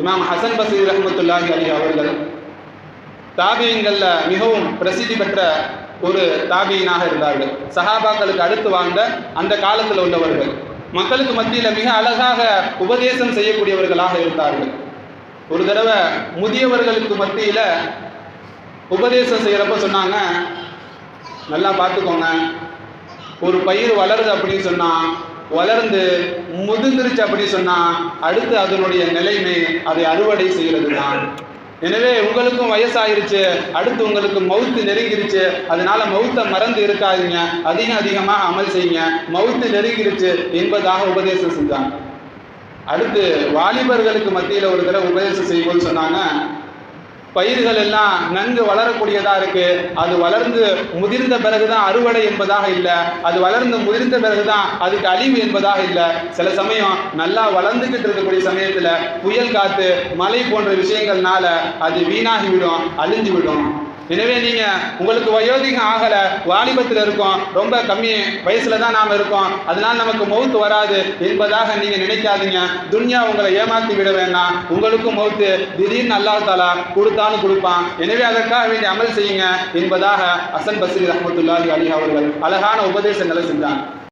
இமாம் ஹசன் பஸ்ரி ரஹ்மத்துல்லாஹி அலைஹி அவர்கள் தாபியீன்கள்ல மிகவும் பிரசித்தி பெற்ற ஒரு தாபியீனாக இருந்தார்கள். சஹாபாக்களுக்கு அடுத்து வாழ்ந்த அந்த காலத்தில் உள்ளவர்கள், மக்களுக்கு மத்தியில் மிக அழகாக உபதேசம் செய்யக்கூடியவர்களாக இருந்தார்கள். ஒரு தடவை முதியவர்களுக்கு மத்தியில் உபதேசம் செய்கிறப்ப சொன்னாங்க, நல்லா பார்த்துக்கோங்க, ஒரு பயிர் வளருது அப்படின்னு சொன்னால், வளர்ந்து முதிர்ந்துருச்சு அப்படின்னு சொன்னால் அடுத்து அதனுடைய நிலைமை அதை அறுவடை செய்கிறது தான். எனவே உங்களுக்கும் வயசாயிருச்சு, அடுத்து உங்களுக்கு மவுத்து நெருங்கிருச்சு, அதனால மவுத்தை மறந்து இருக்காதீங்க, அதிகமாக அமல் செய்யுங்க, மவுத்து நெருங்கிருச்சு என்பதாக உபதேசம் செஞ்சாங்க. அடுத்து வாலிபர்களுக்கு மத்தியில் ஒரு தடவை உபதேசம் செய்யும்போது சொன்னாங்க, பயிர்கள் எல்லாம் நன்கு வளரக்கூடியதா இருக்கு, அது வளர்ந்து முதிர்ந்த பிறகுதான் அறுவடை என்பதாக இல்லை, அது வளர்ந்து முதிர்ந்த பிறகுதான் அதுக்கு அழிவு என்பதாக இல்லை. சில சமயம் நல்லா வளர்ந்துகிட்டு இருக்கக்கூடிய சமயத்துல புயல் காத்து மழை போன்ற விஷயங்கள்னால அது வீணாகிவிடும், அழிஞ்சு விடும். எனவே நீங்க உங்களுக்கு வயோதிகம் ஆகல, வாலிபத்தில் இருக்கோம், ரொம்ப கம்மி வயசுல தான் நாம இருக்கோம், அதனால நமக்கு மவுத்து வராது என்பதாக நீங்க நினைக்காதீங்க. துன்யா உங்களை ஏமாத்தி விட வேண்டாம், உங்களுக்கும் மவுத்து திடீர்னு அல்லாஹ் தஆலா கொடுத்தாலும் கொடுப்பான். எனவே அதற்காக வேண்டிய அமல் செய்யுங்க என்பதாக ஹசன் பஸ்ரி ரஹ்மத்துல்லாஹி அலைஹி அவர்கள் அழகான உபதேசங்களை செஞ்சாங்க.